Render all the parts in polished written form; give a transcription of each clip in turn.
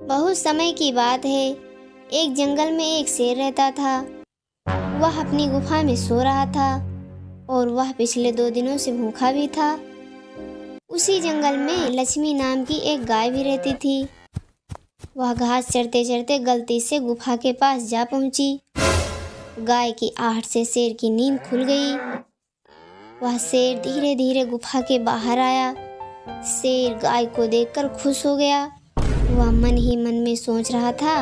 बहुत समय की बात है। एक जंगल में एक शेर रहता था। वह अपनी गुफा में सो रहा था और वह पिछले 2 दिनों से भूखा भी था। उसी जंगल में लक्ष्मी नाम की एक गाय भी रहती थी। वह घास चरते चरते गलती से गुफा के पास जा पहुंची। गाय की आहट से शेर की नींद खुल गई। वह शेर धीरे धीरे गुफा के बाहर आया। शेर गाय को देखकर खुश हो गया। वह मन ही मन में सोच रहा था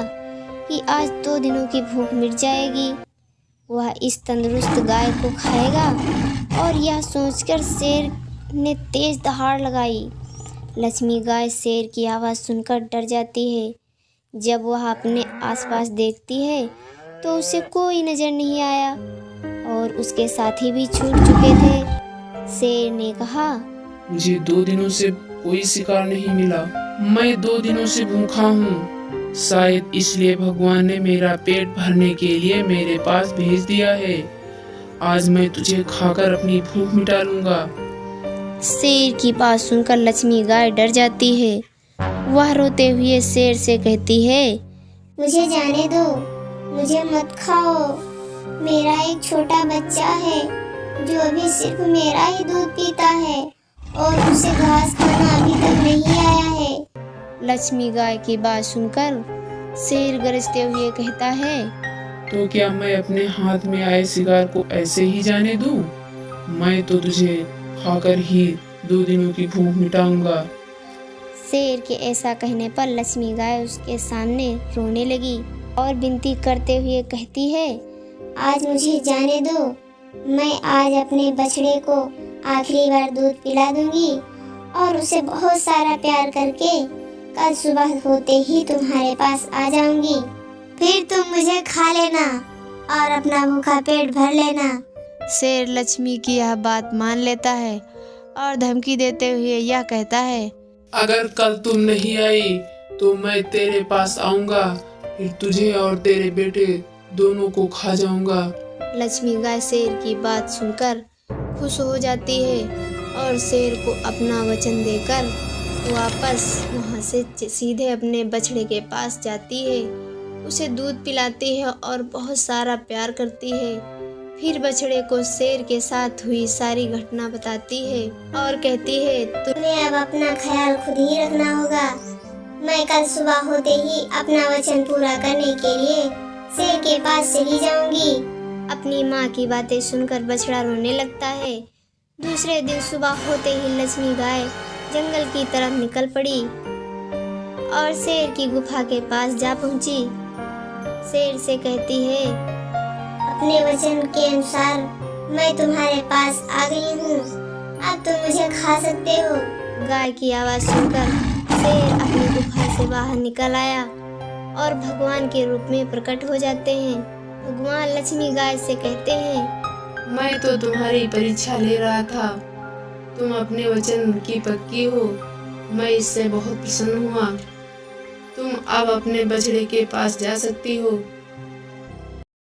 कि आज 2 दिनों की भूख मिट जाएगी। वह इस तंदुरुस्त गाय को खाएगा। और यह सोचकर शेर ने तेज दहाड़ लगाई। लक्ष्मी गाय शेर की आवाज़ सुनकर डर जाती है। जब वह अपने आसपास देखती है तो उसे कोई नज़र नहीं आया और उसके साथी भी छूट चुके थे। शेर ने कहा, मुझे 2 दिनों से कोई शिकार नहीं मिला। मैं 2 दिनों से भूखा हूँ। शायद इसलिए भगवान ने मेरा पेट भरने के लिए मेरे पास भेज दिया है। आज मैं तुझे खाकर अपनी भूख मिटा लूंगा। शेर की बात सुनकर लक्ष्मी गाय डर जाती है। वह रोते हुए शेर से कहती है, मुझे जाने दो, मुझे मत खाओ। मेरा एक छोटा बच्चा है जो अभी सिर्फ मेरा ही दूध पीता है और उसे घास खाना अभी तक नहीं आया है। लक्ष्मी गाय की बात सुनकर शेर गरजते हुए कहता है, तो क्या मैं अपने हाथ में आए शिकार को ऐसे ही जाने दूं? मैं तो तुझे खाकर ही 2 दिनों की भूख मिटाऊंगा। शेर के ऐसा कहने पर लक्ष्मी गाय उसके सामने रोने लगी और विनती करते हुए कहती है, आज मुझे जाने दो। मैं आज अपने बछड़े को आखिरी बार दूध पिला दूंगी और उसे बहुत सारा प्यार करके कल सुबह होते ही तुम्हारे पास आ जाऊंगी। फिर तुम मुझे खा लेना और अपना भूखा पेट भर लेना। शेर लक्ष्मी की यह बात मान लेता है और धमकी देते हुए यह कहता है, अगर कल तुम नहीं आई तो मैं तेरे पास आऊंगा। फिर तुझे और तेरे बेटे दोनों को खा जाऊंगा। लक्ष्मी गाय शेर की बात सुनकर खुश हो जाती है और शेर को अपना वचन देकर वापस वहां से सीधे अपने बछड़े के पास जाती है। उसे दूध पिलाती है और बहुत सारा प्यार करती है। फिर बछड़े को शेर के साथ हुई सारी घटना बताती है और कहती है, तुम्हें अब अपना ख्याल खुद ही रखना होगा। मैं कल सुबह होते ही अपना वचन पूरा करने के लिए शेर के पास चली जाऊंगी। अपनी माँ की बातें सुनकर बछड़ा रोने लगता है। दूसरे दिन सुबह होते ही लक्ष्मी गाय जंगल की तरफ निकल पड़ी और शेर की गुफा के पास जा पहुंची। शेर से कहती है, अपने वचन के अनुसार मैं तुम्हारे पास आ गई हूँ। अब तुम मुझे खा सकते हो। गाय की आवाज़ सुनकर शेर अपनी गुफा से बाहर निकल आया और भगवान के रूप में प्रकट हो जाते हैं। भगवान लक्ष्मी गाय से कहते हैं, मैं तो तुम्हारी परीक्षा ले रहा था। तुम अपने वचन की पक्की हो। मैं इससे बहुत प्रसन्न हुआ। तुम अब अपने बछड़े के पास जा सकती हो।